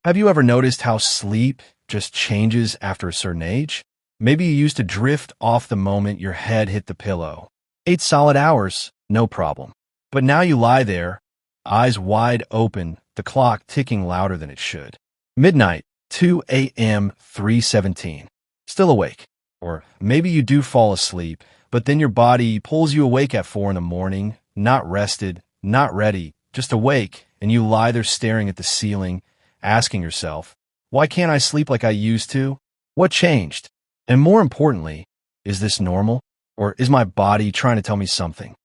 Have you ever noticed how sleep just changes after a certain age? Maybe you used to drift off the moment your head hit the pillow. 8 solid hours, no problem. But now you lie there, eyes wide open, the clock ticking louder than it should. Midnight, 2 a.m., 3:17. Still awake. Or maybe you do fall asleep, but then your body pulls you awake at 4 in the morning, not rested, not ready, just awake, and you lie there staring at the ceiling, asking yourself, why can't I sleep like I used to? What changed? And more importantly, is this normal? Or is my body trying to tell me something?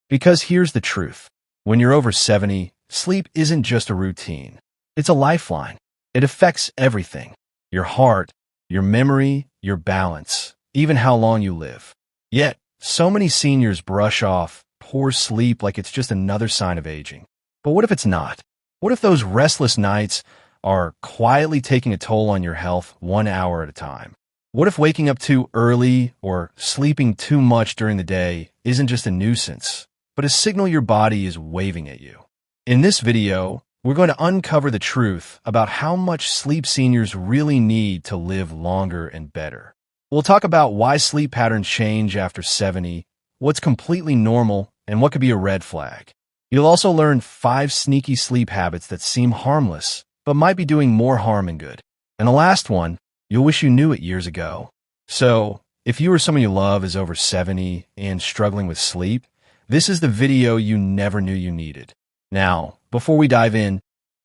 Because here's the truth. When you're over 70, sleep isn't just a routine. It's a lifeline. It affects everything. Your heart, your memory, your balance, even how long you live. Yet, so many seniors brush off poor sleep like it's just another sign of aging. But what if it's not? What if those restless nights are quietly taking a toll on your health 1 hour at a time? What if waking up too early or sleeping too much during the day isn't just a nuisance, but a signal your body is waving at you? In this video, we're going to uncover the truth about how much sleep seniors really need to live longer and better. We'll talk about why sleep patterns change after 70, what's completely normal, and what could be a red flag. You'll also learn 5 sneaky sleep habits that seem harmless, but might be doing more harm than good. And the last one, you'll wish you knew it years ago. So, if you or someone you love is over 70 and struggling with sleep, this is the video you never knew you needed. Now, before we dive in,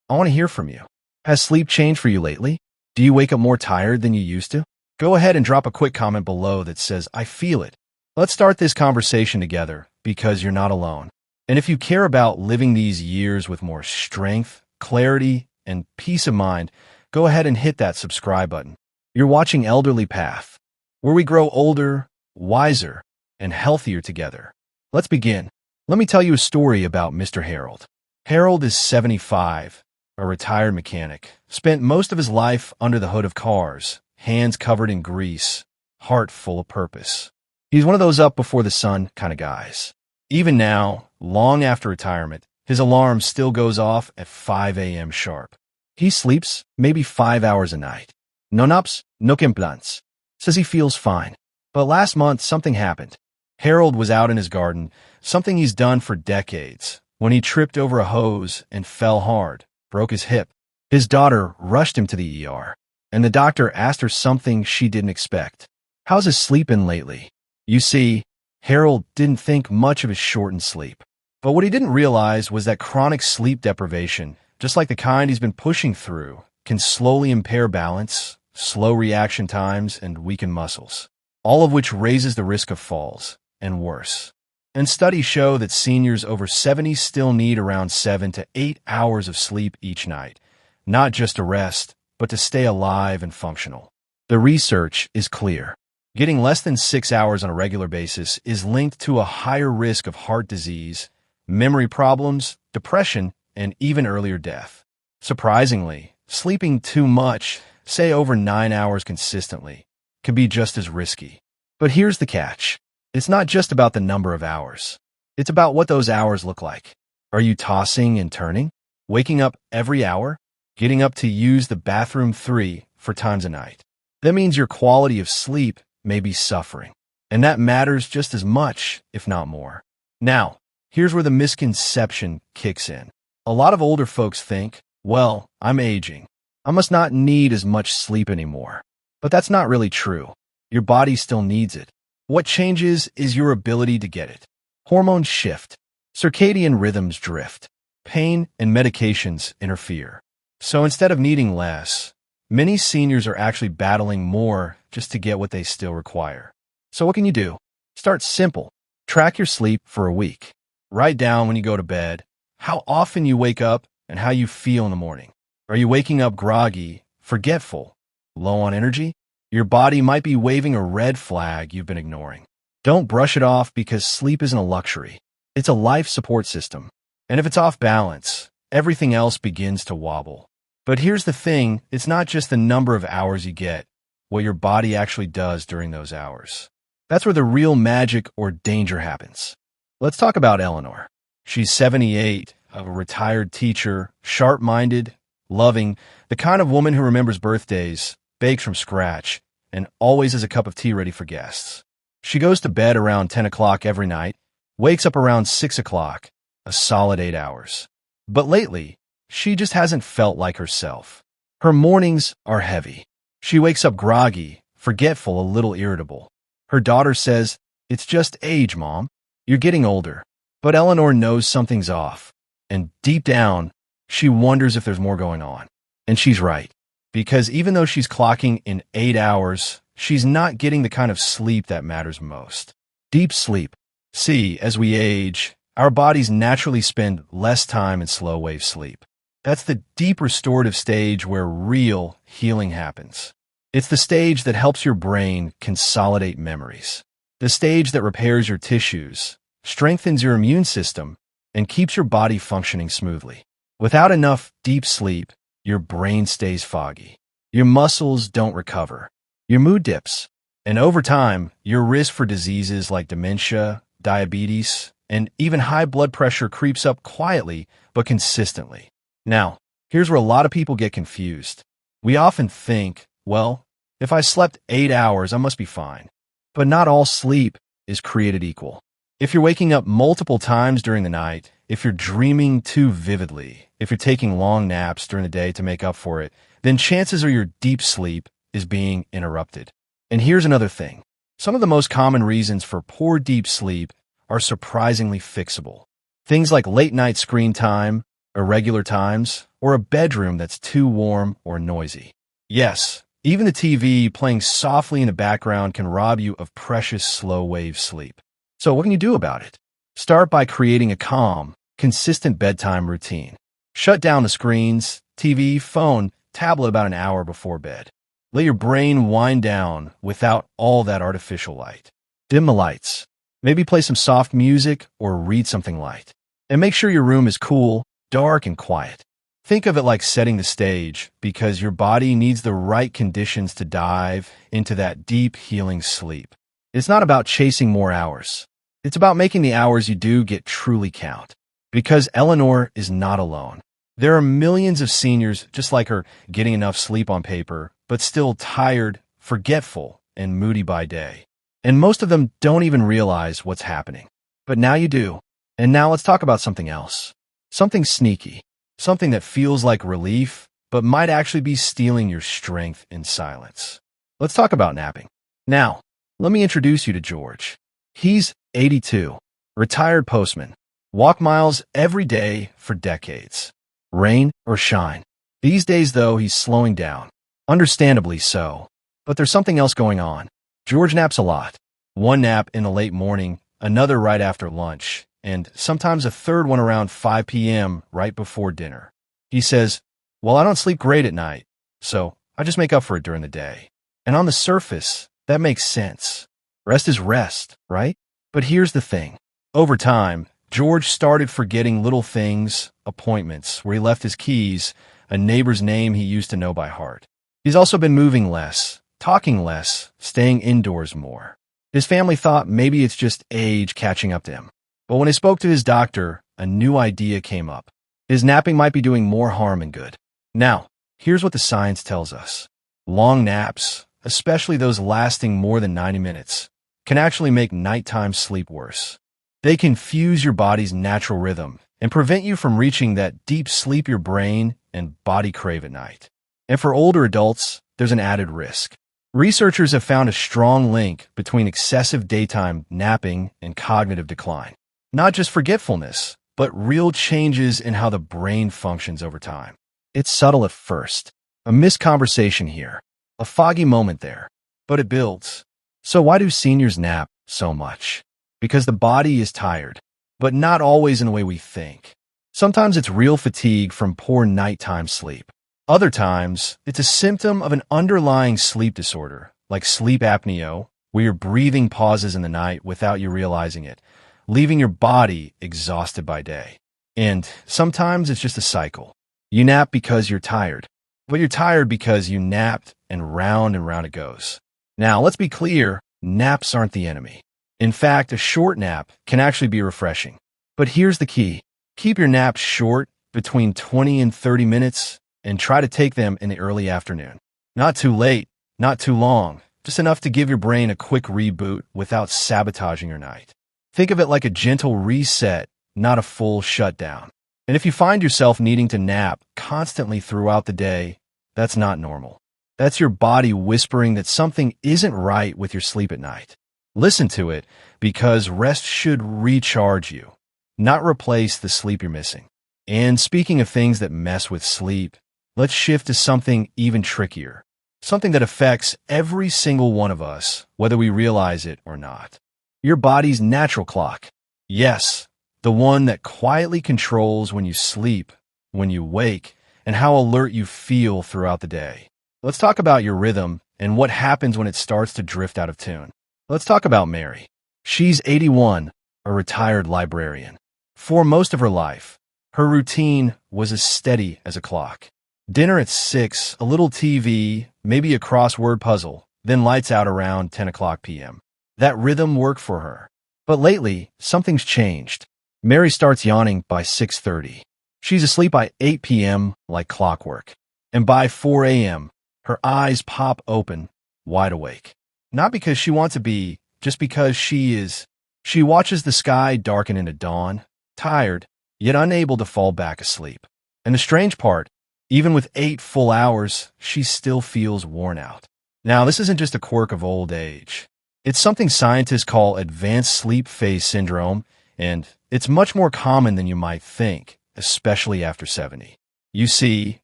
I want to hear from you. Has sleep changed for you lately? Do you wake up more tired than you used to? Go ahead and drop a quick comment below that says, I feel it. Let's start this conversation together because you're not alone. And if you care about living these years with more strength, clarity, and peace of mind, go ahead and hit that subscribe button. You're watching Elderly Path, where we grow older, wiser, and healthier together. Let's begin. Let me tell you a story about Mr. Harold. Harold is 75, a retired mechanic, spent most of his life under the hood of cars, hands covered in grease, heart full of purpose. He's one of those up before the sun kind of guys. Even now, long after retirement, his alarm still goes off at 5 a.m. sharp. He sleeps maybe 5 hours a night. No naps, no implants. Says he feels fine. But last month, something happened. Harold was out in his garden, something he's done for decades, when he tripped over a hose and fell hard, broke his hip. His daughter rushed him to the ER, and the doctor asked her something she didn't expect. How's his sleep been lately? You see, Harold didn't think much of his shortened sleep. But what he didn't realize was that chronic sleep deprivation, just like the kind he's been pushing through, can slowly impair balance, slow reaction times, and weaken muscles, all of which raises the risk of falls, and worse. And studies show that seniors over 70 still need around 7 to 8 hours of sleep each night, not just to rest, but to stay alive and functional. The research is clear. Getting less than 6 hours on a regular basis is linked to a higher risk of heart disease, memory problems, depression, and even earlier death. Surprisingly, sleeping too much, say over 9 hours consistently, can be just as risky. But here's the catch. It's not just about the number of hours. It's about what those hours look like. Are you tossing and turning? Waking up every hour? Getting up to use the bathroom 3-4 times a night? That means your quality of sleep may be suffering. And that matters just as much, if not more. Now, here's where the misconception kicks in. A lot of older folks think, well, I'm aging. I must not need as much sleep anymore. But that's not really true. Your body still needs it. What changes is your ability to get it. Hormones shift. Circadian rhythms drift. Pain and medications interfere. So instead of needing less, many seniors are actually battling more just to get what they still require. So what can you do? Start simple. Track your sleep for a week. Write down when you go to bed, how often you wake up, and how you feel in the morning. Are you waking up groggy, forgetful, low on energy? Your body might be waving a red flag you've been ignoring. Don't brush it off because sleep isn't a luxury. It's a life support system. And if it's off balance, everything else begins to wobble. But here's the thing, it's not just the number of hours you get, what your body actually does during those hours. That's where the real magic or danger happens. Let's talk about Eleanor. She's 78, a retired teacher, sharp-minded, loving, the kind of woman who remembers birthdays, bakes from scratch, and always has a cup of tea ready for guests. She goes to bed around 10 o'clock every night, wakes up around 6 o'clock, a solid 8 hours. But lately, she just hasn't felt like herself. Her mornings are heavy. She wakes up groggy, forgetful, a little irritable. Her daughter says, "It's just age, Mom. You're getting older." But Eleanor knows something's off. And deep down, she wonders if there's more going on. And she's right. Because even though she's clocking in 8 hours, she's not getting the kind of sleep that matters most. Deep sleep. See, as we age, our bodies naturally spend less time in slow-wave sleep. That's the deep restorative stage where real healing happens. It's the stage that helps your brain consolidate memories. The stage that repairs your tissues, strengthens your immune system, and keeps your body functioning smoothly. Without enough deep sleep, your brain stays foggy. Your muscles don't recover. Your mood dips. And over time, your risk for diseases like dementia, diabetes, and even high blood pressure creeps up quietly but consistently. Now, here's where a lot of people get confused. We often think, well, if I slept 8 hours, I must be fine. But not all sleep is created equal. If you're waking up multiple times during the night, if you're dreaming too vividly, if you're taking long naps during the day to make up for it, then chances are your deep sleep is being interrupted. And here's another thing. Some of the most common reasons for poor deep sleep are surprisingly fixable. Things like late night screen time, irregular times, or a bedroom that's too warm or noisy. Yes, even the TV playing softly in the background can rob you of precious slow-wave sleep. So what can you do about it? Start by creating a calm, consistent bedtime routine. Shut down the screens, TV, phone, tablet about an hour before bed. Let your brain wind down without all that artificial light. Dim the lights. Maybe play some soft music or read something light. And make sure your room is cool, dark, and quiet. Think of it like setting the stage because your body needs the right conditions to dive into that deep healing sleep. It's not about chasing more hours. It's about making the hours you do get truly count. Because Eleanor is not alone. There are millions of seniors just like her getting enough sleep on paper, but still tired, forgetful, and moody by day. And most of them don't even realize what's happening. But now you do. And now let's talk about something else. Something sneaky. Something that feels like relief, but might actually be stealing your strength in silence. Let's talk about napping. Now, let me introduce you to George. He's 82, retired postman, walk miles every day for decades. Rain or shine. These days, though, he's slowing down. Understandably so. But there's something else going on. George naps a lot. One nap in the late morning, another right after lunch, and sometimes a third one around 5 p.m. right before dinner. He says, "Well, I don't sleep great at night, so I just make up for it during the day." And on the surface, that makes sense. Rest is rest, right? But here's the thing. Over time, George started forgetting little things, appointments, where he left his keys, a neighbor's name he used to know by heart. He's also been moving less, talking less, staying indoors more. His family thought maybe it's just age catching up to him. But when he spoke to his doctor, a new idea came up. His napping might be doing more harm than good. Now, here's what the science tells us. Long naps, especially those lasting more than 90 minutes, can actually make nighttime sleep worse. They confuse your body's natural rhythm and prevent you from reaching that deep sleep your brain and body crave at night. And for older adults, there's an added risk. Researchers have found a strong link between excessive daytime napping and cognitive decline. Not just forgetfulness, but real changes in how the brain functions over time. It's subtle at first. A missed conversation here. A foggy moment there. But it builds. So why do seniors nap so much? Because the body is tired, but not always in the way we think. Sometimes it's real fatigue from poor nighttime sleep. Other times, it's a symptom of an underlying sleep disorder, like sleep apnea, where your breathing pauses in the night without you realizing it, leaving your body exhausted by day. And sometimes it's just a cycle. You nap because you're tired, but you're tired because you napped, and round it goes. Now, let's be clear, naps aren't the enemy. In fact, a short nap can actually be refreshing. But here's the key. Keep your naps short, between 20 and 30 minutes, and try to take them in the early afternoon. Not too late, not too long, just enough to give your brain a quick reboot without sabotaging your night. Think of it like a gentle reset, not a full shutdown. And if you find yourself needing to nap constantly throughout the day, that's not normal. That's your body whispering that something isn't right with your sleep at night. Listen to it, because rest should recharge you, not replace the sleep you're missing. And speaking of things that mess with sleep, let's shift to something even trickier. Something that affects every single one of us, whether we realize it or not. Your body's natural clock. Yes, the one that quietly controls when you sleep, when you wake, and how alert you feel throughout the day. Let's talk about your rhythm and what happens when it starts to drift out of tune. Let's talk about Mary. She's 81, a retired librarian. For most of her life, her routine was as steady as a clock. Dinner at 6, a little TV, maybe a crossword puzzle, then lights out around 10 o'clock p.m. That rhythm worked for her. But lately, something's changed. Mary starts yawning by 6:30. She's asleep by 8 p.m. like clockwork. And by 4 a.m., her eyes pop open, wide awake. Not because she wants to be, just because she is. She watches the sky darken into dawn, tired, yet unable to fall back asleep. And the strange part, even with 8 full hours, she still feels worn out. Now, this isn't just a quirk of old age. It's something scientists call advanced sleep phase syndrome, and it's much more common than you might think, especially after 70. You see,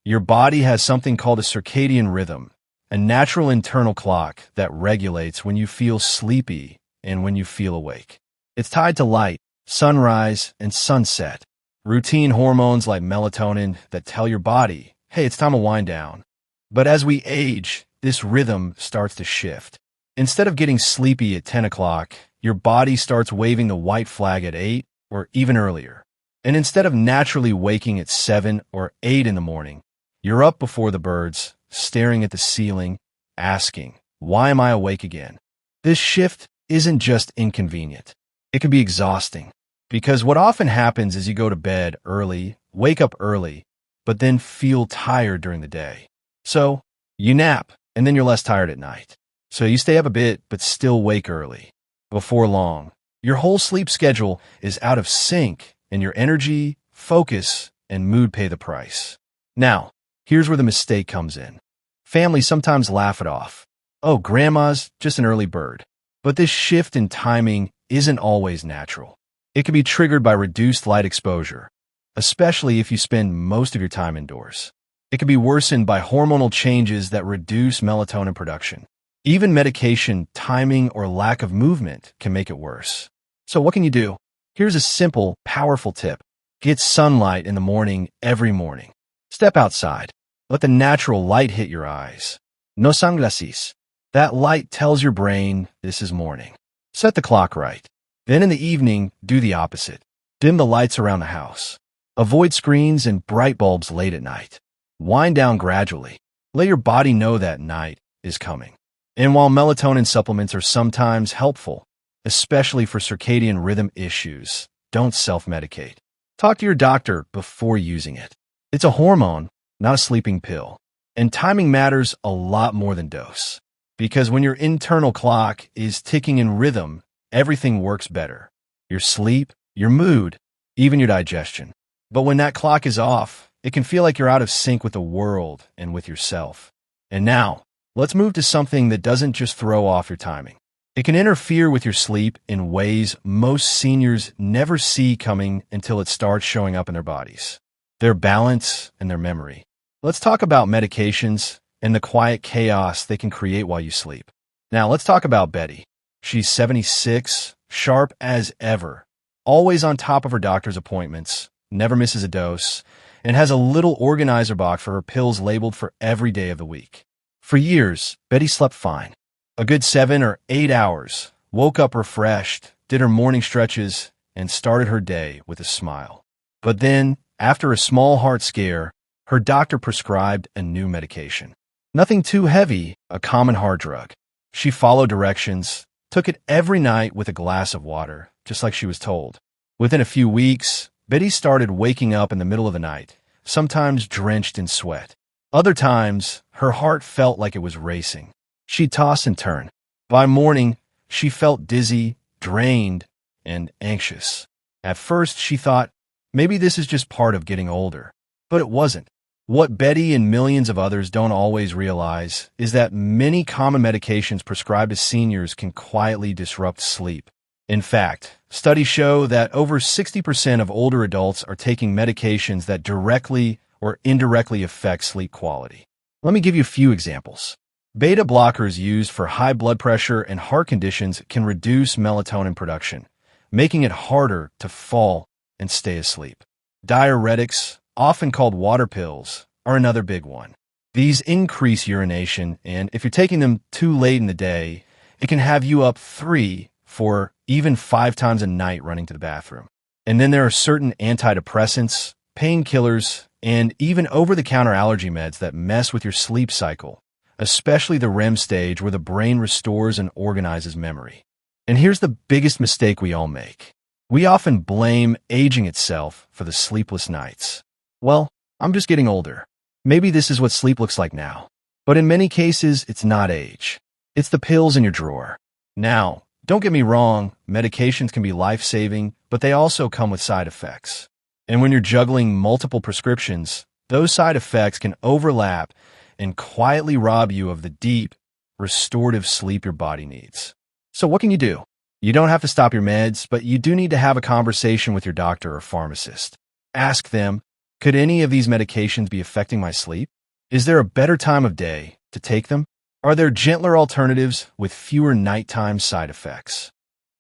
your body has something called a circadian rhythm, a natural internal clock that regulates when you feel sleepy and when you feel awake. It's tied to light, sunrise, and sunset, routine hormones like melatonin that tell your body, hey, it's time to wind down. But as we age, this rhythm starts to shift. Instead of getting sleepy at 10 o'clock, your body starts waving the white flag at 8 or even earlier. And instead of naturally waking at 7 or 8 in the morning, you're up before the birds, staring at the ceiling, asking, why am I awake again? This shift isn't just inconvenient. It can be exhausting. Because what often happens is you go to bed early, wake up early, but then feel tired during the day. So you nap, and then you're less tired at night. So you stay up a bit, but still wake early. Before long, your whole sleep schedule is out of sync, and your energy, focus, and mood pay the price. Now, here's where the mistake comes in. Families sometimes laugh it off. Oh, grandma's just an early bird. But this shift in timing isn't always natural. It can be triggered by reduced light exposure, especially if you spend most of your time indoors. It can be worsened by hormonal changes that reduce melatonin production. Even medication, timing, or lack of movement can make it worse. So what can you do? Here's a simple, powerful tip. Get sunlight in the morning every morning. Step outside. Let the natural light hit your eyes. No sunglasses. That light tells your brain this is morning. Set the clock right. Then in the evening, do the opposite. Dim the lights around the house. Avoid screens and bright bulbs late at night. Wind down gradually. Let your body know that night is coming. And while melatonin supplements are sometimes helpful, especially for circadian rhythm issues, don't self-medicate. Talk to your doctor before using it. It's a hormone, not a sleeping pill. And timing matters a lot more than dose. Because when your internal clock is ticking in rhythm, everything works better. Your sleep, your mood, even your digestion. But when that clock is off, it can feel like you're out of sync with the world and with yourself. And now, let's move to something that doesn't just throw off your timing. It can interfere with your sleep in ways most seniors never see coming until it starts showing up in their bodies. Their balance and their memory. Let's talk about medications and the quiet chaos they can create while you sleep. Now, let's talk about Betty. She's 76, sharp as ever, always on top of her doctor's appointments, never misses a dose, and has a little organizer box for her pills labeled for every day of the week. For years, Betty slept fine. A good 7 or 8 hours, woke up refreshed, did her morning stretches, and started her day with a smile. But then, after a small heart scare, her doctor prescribed a new medication. Nothing too heavy, a common heart drug. She followed directions, took it every night with a glass of water, just like she was told. Within a few weeks, Betty started waking up in the middle of the night, sometimes drenched in sweat. Other times, her heart felt like it was racing. She'd toss and turn. By morning, she felt dizzy, drained, and anxious. At first, she thought, maybe this is just part of getting older. But it wasn't. What Betty and millions of others don't always realize is that many common medications prescribed to seniors can quietly disrupt sleep. In fact, studies show that over 60% of older adults are taking medications that directly or indirectly affect sleep quality. Let me give you a few examples. Beta blockers used for high blood pressure and heart conditions can reduce melatonin production, making it harder to fall and stay asleep. Diuretics, often called water pills, are another big one. These increase urination, and if you're taking them too late in the day, it can have you up 3, 4, even 5 times a night running to the bathroom. And then there are certain antidepressants, painkillers, and even over-the-counter allergy meds that mess with your sleep cycle, especially the REM stage where the brain restores and organizes memory. And here's the biggest mistake we all make. We often blame aging itself for the sleepless nights. Well, I'm just getting older. Maybe this is what sleep looks like now. But in many cases, it's not age. It's the pills in your drawer. Now, don't get me wrong, medications can be life-saving, but they also come with side effects. And when you're juggling multiple prescriptions, those side effects can overlap and quietly rob you of the deep, restorative sleep your body needs. So what can you do? You don't have to stop your meds, but you do need to have a conversation with your doctor or pharmacist. Ask them, could any of these medications be affecting my sleep? Is there a better time of day to take them? Are there gentler alternatives with fewer nighttime side effects?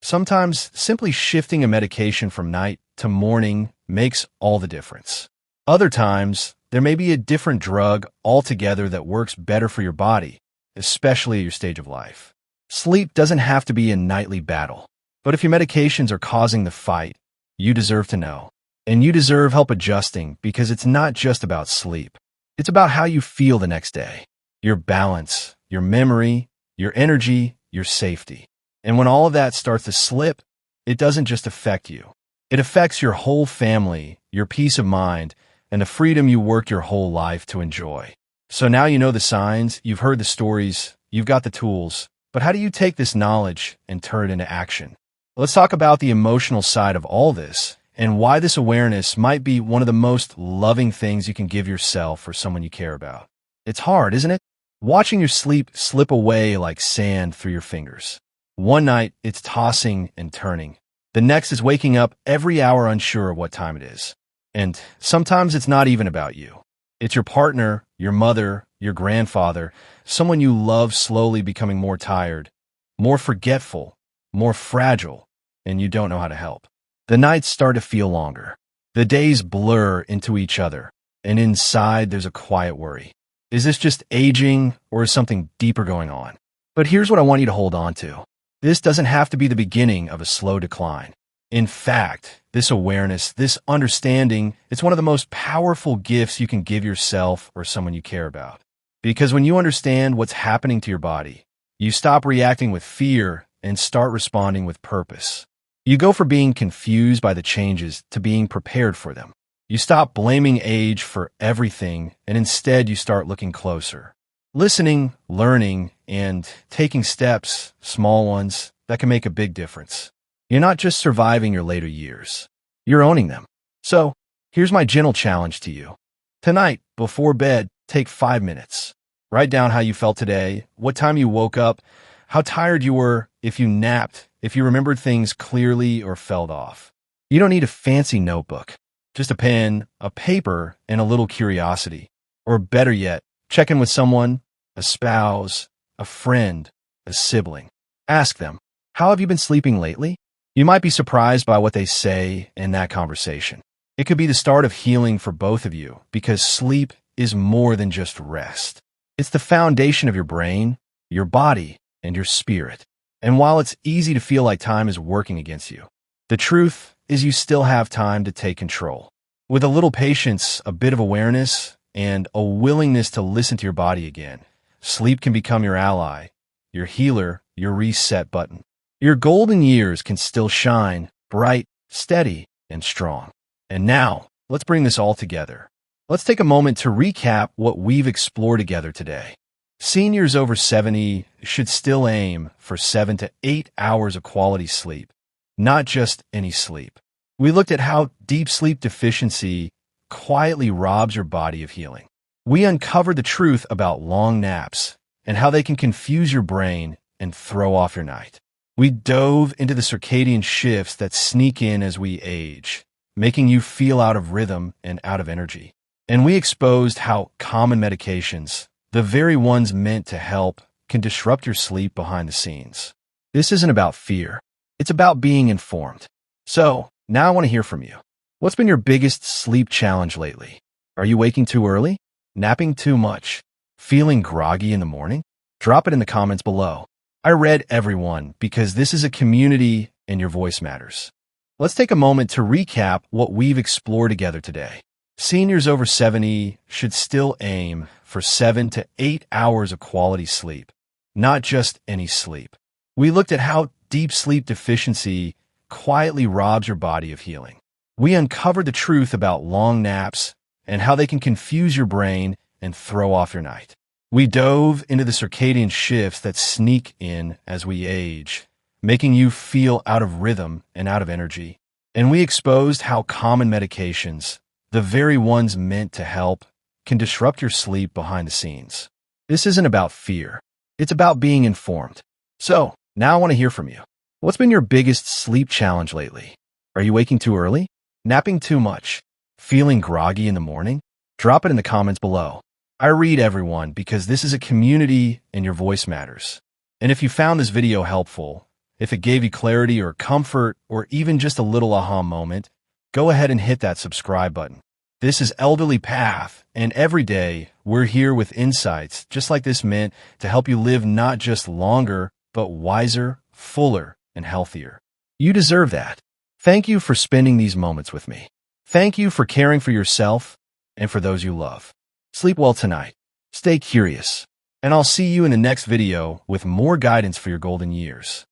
Sometimes simply shifting a medication from night to morning makes all the difference. Other times, there may be a different drug altogether that works better for your body, especially at your stage of life. Sleep doesn't have to be a nightly battle, but if your medications are causing the fight, you deserve to know. And you deserve help adjusting because it's not just about sleep. It's about how you feel the next day, your balance, your memory, your energy, your safety. And when all of that starts to slip, it doesn't just affect you. It affects your whole family, your peace of mind, and the freedom you worked your whole life to enjoy. So now you know the signs, you've heard the stories, you've got the tools, but how do you take this knowledge and turn it into action? Let's talk about the emotional side of all this and why this awareness might be one of the most loving things you can give yourself or someone you care about. It's hard, isn't it? Watching your sleep slip away like sand through your fingers. One night, it's tossing and turning. The next is waking up every hour unsure of what time it is. And sometimes it's not even about you. It's your partner, your mother, your grandfather, someone you love slowly becoming more tired, more forgetful, more fragile, and you don't know how to help. The nights start to feel longer. The days blur into each other, and inside there's a quiet worry. Is this just aging, or is something deeper going on? But here's what I want you to hold on to. This doesn't have to be the beginning of a slow decline. In fact, this awareness, this understanding, it's one of the most powerful gifts you can give yourself or someone you care about. Because when you understand what's happening to your body, you stop reacting with fear and start responding with purpose. You go from being confused by the changes to being prepared for them. You stop blaming age for everything, and instead you start looking closer. Listening, learning, and taking steps, small ones, that can make a big difference. You're not just surviving your later years. You're owning them. So, here's my gentle challenge to you. Tonight, before bed, take 5 minutes. Write down how you felt today, what time you woke up, how tired you were, if you napped, if you remembered things clearly or felt off. You don't need a fancy notebook. Just a pen, a paper, and a little curiosity. Or better yet, check in with someone, a spouse, a friend, a sibling. Ask them, how have you been sleeping lately? You might be surprised by what they say in that conversation. It could be the start of healing for both of you because sleep is more than just rest. It's the foundation of your brain, your body, and your spirit. And while it's easy to feel like time is working against you, the truth is you still have time to take control. With a little patience, a bit of awareness, and a willingness to listen to your body again, sleep can become your ally, your healer, your reset button. Your golden years can still shine, bright, steady, and strong. And now, let's bring this all together. Let's take a moment to recap what we've explored together today. Seniors over 70 should still aim for 7 to 8 hours of quality sleep, not just any sleep. We looked at how deep sleep deficiency quietly robs your body of healing. We uncovered the truth about long naps and how they can confuse your brain and throw off your night. We dove into the circadian shifts that sneak in as we age, making you feel out of rhythm and out of energy. And we exposed how common medications, the very ones meant to help, can disrupt your sleep behind the scenes. This isn't about fear. It's about being informed. So, now I want to hear from you. What's been your biggest sleep challenge lately? Are you waking too early? Napping too much? Feeling groggy in the morning? Drop it in the comments below. I read everyone because this is a community and your voice matters. Let's take a moment to recap what we've explored together today. Seniors over 70 should still aim for 7 to 8 hours of quality sleep, not just any sleep. We looked at how deep sleep deficiency quietly robs your body of healing. We uncovered the truth about long naps and how they can confuse your brain and throw off your night. We dove into the circadian shifts that sneak in as we age, making you feel out of rhythm and out of energy. And we exposed how common medications, the very ones meant to help, can disrupt your sleep behind the scenes. This isn't about fear. It's about being informed. So, now I want to hear from you. What's been your biggest sleep challenge lately? Are you waking too early? Napping too much? Feeling groggy in the morning? Drop it in the comments below. I read everyone because this is a community and your voice matters. And if you found this video helpful, if it gave you clarity or comfort or even just a little aha moment, go ahead and hit that subscribe button. This is Elderly Path, and every day we're here with insights just like this meant to help you live not just longer, but wiser, fuller, and healthier. You deserve that. Thank you for spending these moments with me. Thank you for caring for yourself and for those you love. Sleep well tonight. Stay curious. And I'll see you in the next video with more guidance for your golden years.